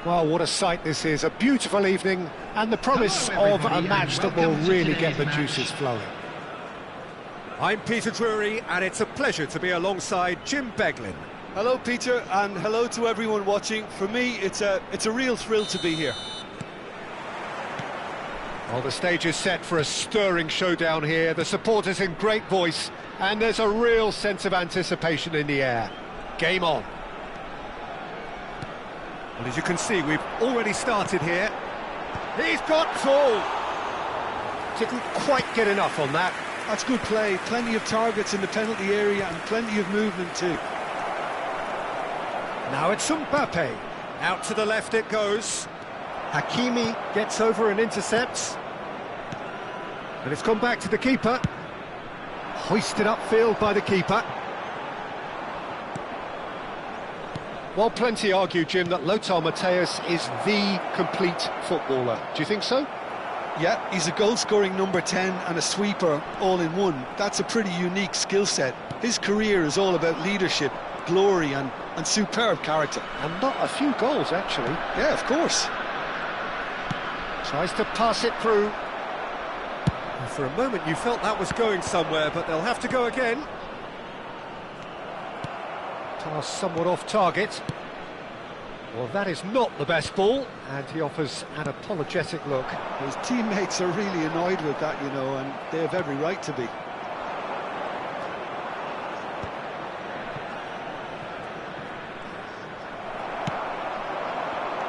Well, what a sight this is. A beautiful evening and the promise of a match that will really get the juices flowing. I'm Peter Drury, and it's a pleasure to be alongside Jim Beglin. Hello, Peter, and hello to everyone watching. For me, it's a real thrill to be here. Well, the stage is set for a stirring showdown here. The supporters in great voice, and there's a real sense of anticipation in the air. Game on. Well, as you can see, we've already started here. He's got tall. Didn't quite get enough on that. That's good play. Plenty of targets in the penalty area and plenty of movement too. Now it's Mbappe. Out to the left it goes. Hakimi gets over and intercepts. And it's gone back to the keeper. Hoisted upfield by the keeper. Well, plenty argue, Jim, that Lothar Matthäus is the complete footballer. Do you think so? Yeah, he's a goal-scoring number 10 and a sweeper all in one. That's a pretty unique skill set. His career is all about leadership, glory and superb character. And not a few goals, actually. Yeah, of course. Tries to pass it through. For a moment you felt that was going somewhere, but they'll have to go again. Pass somewhat off target. Well, that is not the best ball, and he offers an apologetic look. His teammates are really annoyed with that, you know, and they have every right to be.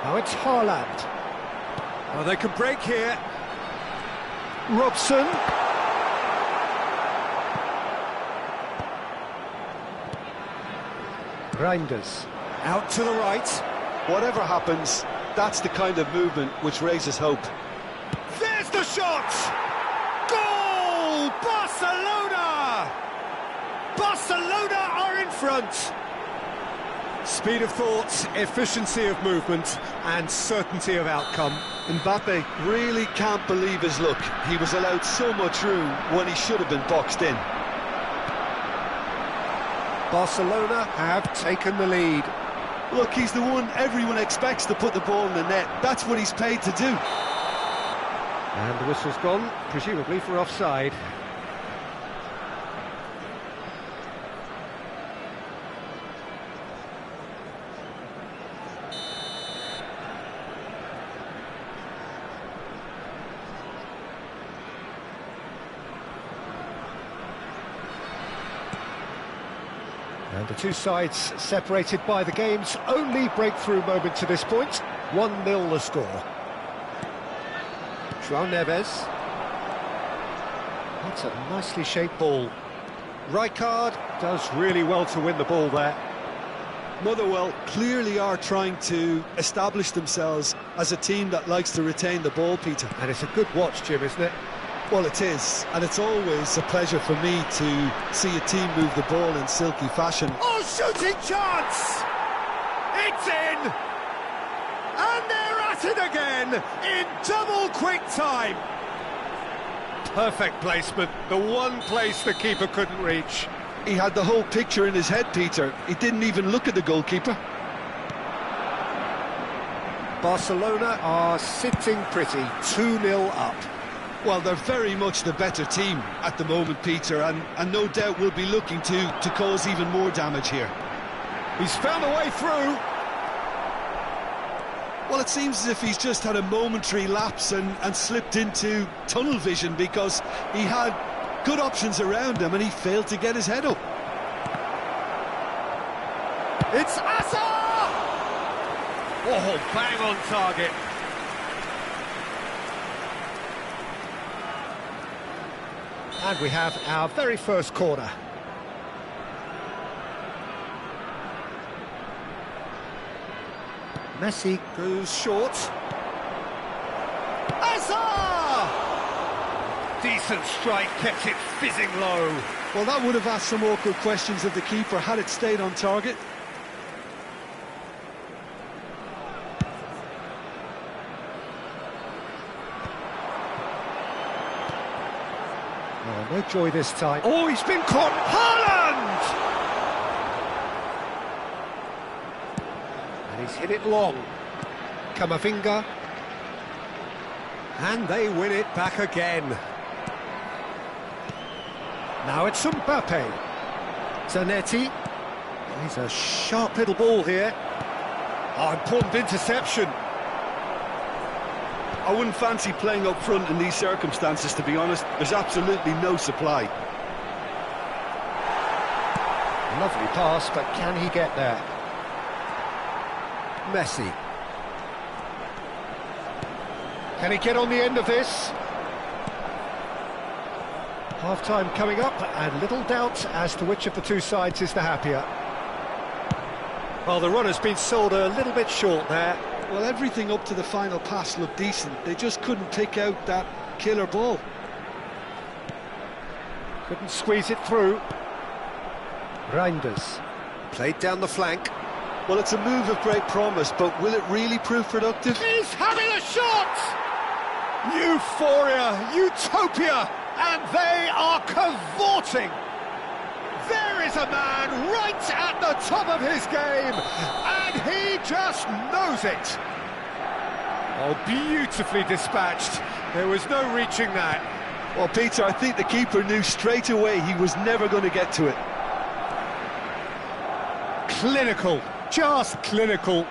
Now it's Haaland. Well, they can break here. Robson. Reinders. Out to the right. Whatever happens, that's the kind of movement which raises hope. There's the shot! Goal! Barcelona! Barcelona are in front! Speed of thought, efficiency of movement, and certainty of outcome. Mbappe really can't believe his luck. He was allowed so much room when he should have been boxed in. Barcelona have taken the lead. Look, he's the one everyone expects to put the ball in the net. That's what he's paid to do. And the whistle's gone, presumably for offside. And the two sides separated by the game's only breakthrough moment to this point. 1-0 the score. João Neves. That's a nicely shaped ball. Rijkaard does really well to win the ball there. Motherwell clearly are trying to establish themselves as a team that likes to retain the ball, Peter. And it's a good watch, Jim, isn't it? Well, it is, and it's always a pleasure for me to see a team move the ball in silky fashion. Oh, shooting chance! It's in! And they're at it again, in double quick time! Perfect placement, the one place the keeper couldn't reach. He had the whole picture in his head, Peter. He didn't even look at the goalkeeper. Barcelona are sitting pretty, 2-0 up. Well, they're very much the better team at the moment, Peter, and no doubt will be looking to cause even more damage here. He's found a way through. Well, it seems as if he's just had a momentary lapse and slipped into tunnel vision, because he had good options around him and he failed to get his head up. It's Asa! Oh, bang on target. And we have our very first corner. Messi Goes short. Asa! decent strike, kept it fizzing low. Well, that would have asked some awkward questions of the keeper had it stayed on target. Oh, no joy this time. Oh, he's been caught. Haaland! And he's hit it long. Camavinga. And they win it back again. Now it's Mbappe. Zanetti. He's a sharp little ball here. Oh, important interception. I wouldn't fancy playing up front in these circumstances, to be honest. There's absolutely no supply. Lovely pass, but can he get there? Messi. Can he get on the end of this? Half-time coming up, and little doubt as to which of the two sides is the happier. Well, the run has been sold a little bit short there. Well, everything up to the final pass looked decent. They just couldn't pick out that killer ball. Couldn't squeeze it through. Reinders. Played down the flank. Well, it's a move of great promise, but will it really prove productive? He's having a shot! Euphoria, utopia, and they are cavorting. There is a man right at the top of his game, and he just knows it. Oh, beautifully dispatched. There was no reaching that. Well, Peter, I think the keeper knew straight away he was never going to get to it. Clinical, just clinical.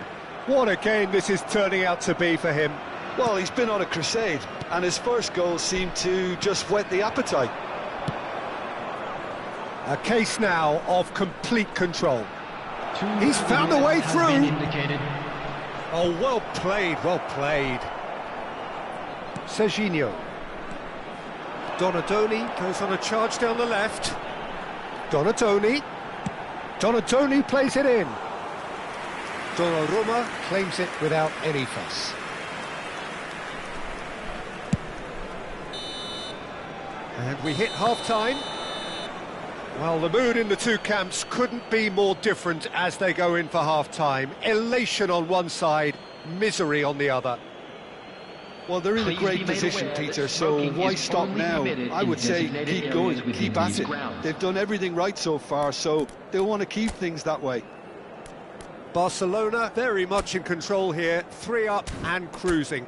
What a game this is turning out to be for him. Well, he's been on a crusade, and his first goal seemed to just whet the appetite. A case now of complete control. He's found a way through. Oh, well played, well played. Serginho. Donadoni goes on a charge down the left. Donadoni plays it in. Donnarumma claims it without any fuss. And we hit half-time. Well, the mood in the two camps couldn't be more different as they go in for half-time. Elation on one side, misery on the other. Well, they're in a great position, Peter, so why stop now? I would say keep going, keep at it. They've done everything right so far, so they'll want to keep things that way. Barcelona very much in control here, 3 up and cruising.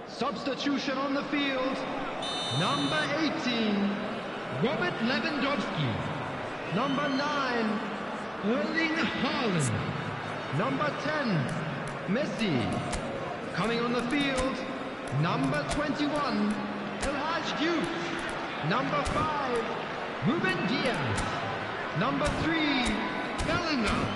Substitution on the field. Number 18, Robert Lewandowski. Number 9, Erling Haaland. Number 10, Messi. Coming on the field, number 21, El Hadj Diouf. Number 5, Ruben Diaz. Number 3, Bellingham.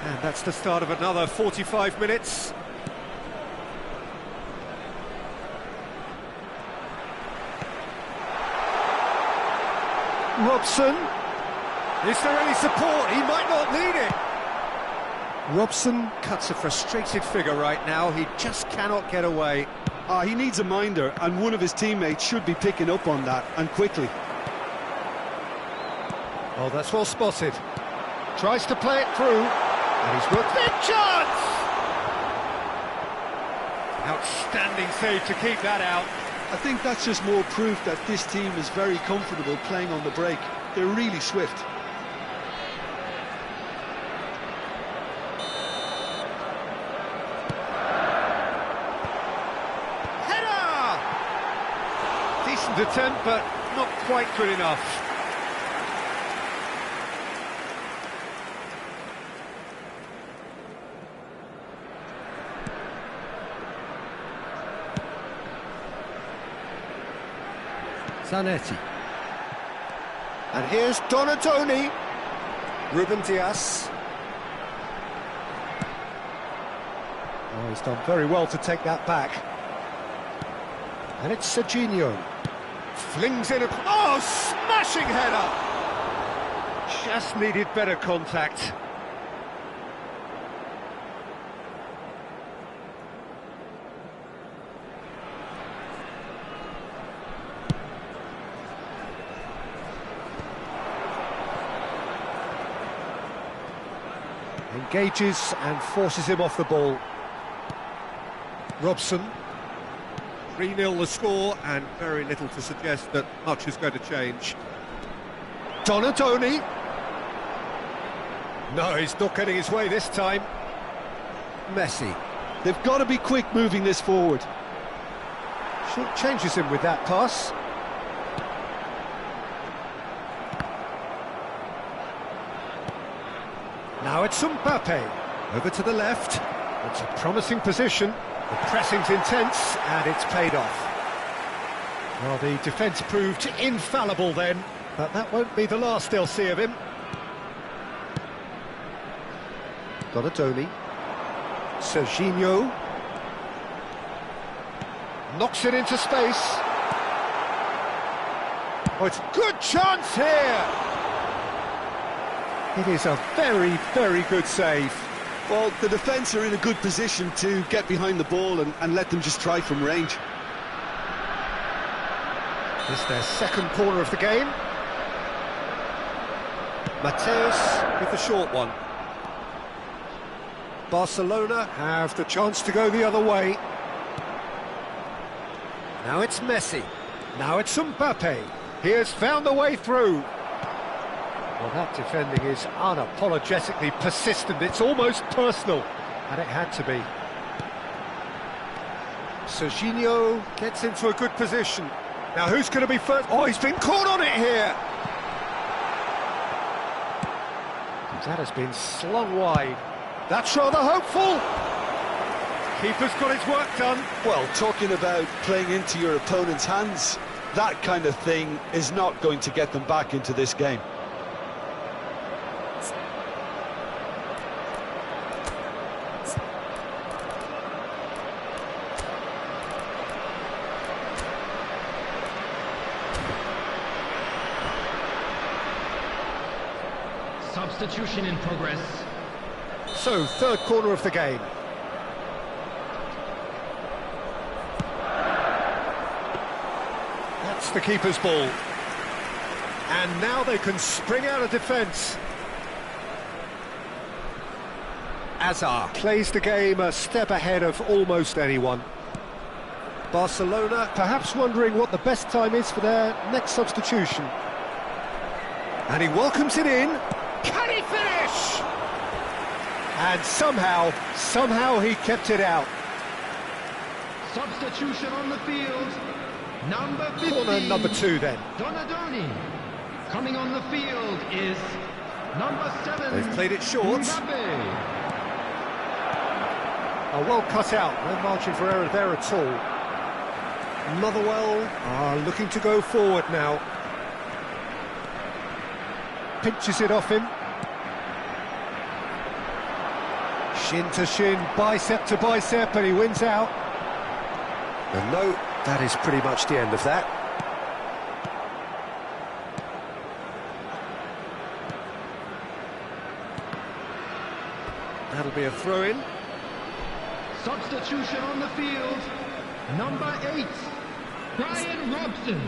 And that's the start of another 45 minutes. Robson. Is there any support? He might not need it. Robson cuts a frustrated figure right now. He just cannot get away. He needs a minder, and one of his teammates should be picking up on that, and quickly. Oh, that's well spotted. Tries to play it through. And he's got big chance! Outstanding save to keep that out. I think that's just more proof that this team is very comfortable playing on the break. They're really swift. Header! Decent attempt, but not quite good enough. Zanetti. And here's Donatoni. Ruben Dias. Oh, he's done very well to take that back. And it's Serginho. Flings in a... Oh, smashing header! Just needed better contact. Engages and forces him off the ball. Robson. 3-0 the score, and very little to suggest that much is going to change. Donatoni. No, he's not getting his way this time. Messi. They've got to be quick moving this forward. Short changes him with that pass. Now it's Mbappe. Over to the left. It's a promising position. The pressing's intense, and it's paid off. Well, the defence proved infallible then, but that won't be the last they'll see of him. Donatoni. Serginho. Knocks it into space. Oh, it's a good chance here! It is a very, very good save. Well, the defence are in a good position to get behind the ball and let them just try from range. It's their second corner of the game. Mateus with the short one. Barcelona have the chance to go the other way. Now it's Messi. Now it's Mbappe. He has found a way through. Well, that defending is unapologetically persistent. It's almost personal, and it had to be. Serginho gets into a good position. Now, who's going to be first? Oh, he's been caught on it here. That has been slung wide. That's rather hopeful. Keeper's got his work done. Well, talking about playing into your opponent's hands, that kind of thing is not going to get them back into this game. Substitution in progress. So, third corner of the game. That's the keeper's ball. And now they can spring out of defence. Azar plays the game a step ahead of almost anyone. Barcelona perhaps wondering what the best time is for their next substitution. And he welcomes it in. Can he finish? And somehow he kept it out. Substitution on the field. Number 15. Corner number 2 then. Donadoni. Coming on the field is number 7. They've played it short. Mbappe. Oh, well cut out. No margin for error there at all. Motherwell are looking to go forward now. Pinches it off him. Shin to shin, bicep to bicep, and he wins out. And no, that is pretty much the end of that. That'll be a throw-in. Substitution on the field. Number 8, Brian Robson.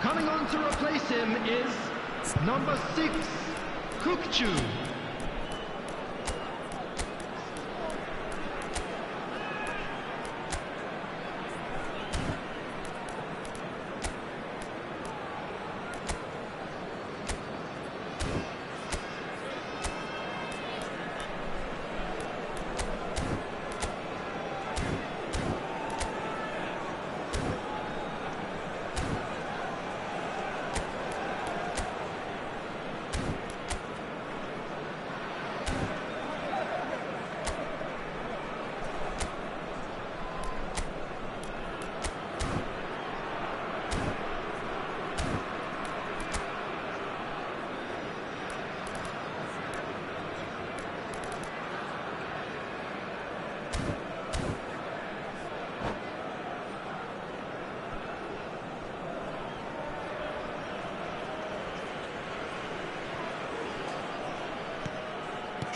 Coming on to replace him is number 6, Kukchu.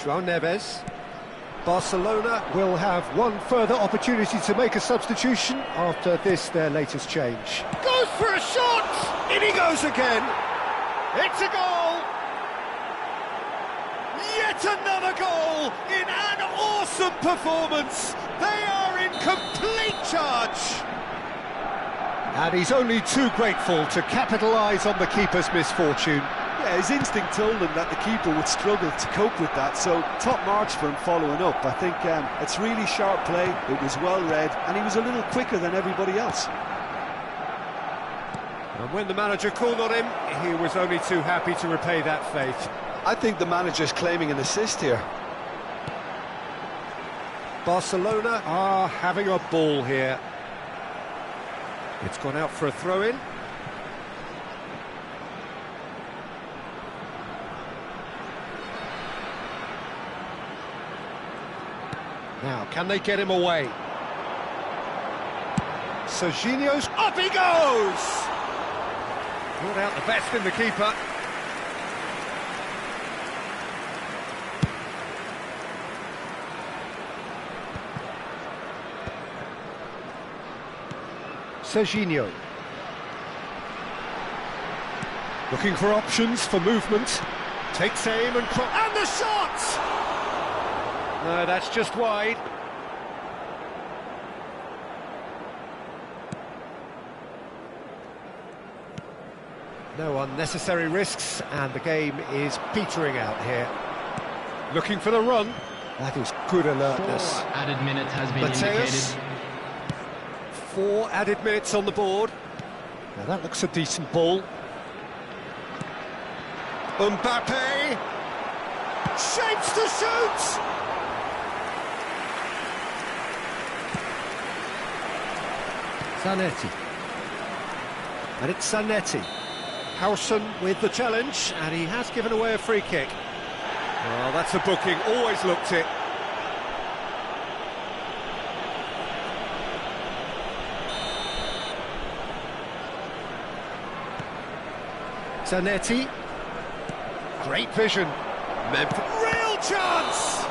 João Neves. Barcelona will have one further opportunity to make a substitution after this, their latest change. Goes for a shot! In he goes again! It's a goal! Yet another goal in an awesome performance! They are in complete charge! And he's only too grateful to capitalise on the keeper's misfortune. Yeah, his instinct told him that the keeper would struggle to cope with that, so top marks for him following up. I think it's really sharp play, it was well read, and he was a little quicker than everybody else. And when the manager called on him, he was only too happy to repay that faith. I think the manager's claiming an assist here. Barcelona are having a ball here. It's gone out for a throw-in. Now, can they get him away? Serginho's Up he goes! brought out the best in the keeper. Serginho. Looking for options for movement. Takes aim and... And the shot! No, that's just wide. No unnecessary risks, and the game is petering out here. Looking for the run. That is good alertness. 4 added minutes has been Mateus. indicated. 4 added minutes on the board. Now that looks a decent ball. Mbappe. Shapes to shoot! Zanetti. And it's Zanetti. Howson with the challenge, and he has given away a free kick. Well, that's a booking, always looked it. Zanetti. Great vision. Memphis. Real chance!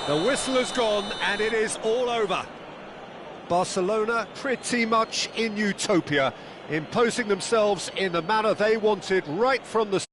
The whistle has gone, and it is all over. Barcelona pretty much in utopia, imposing themselves in the manner they wanted right from the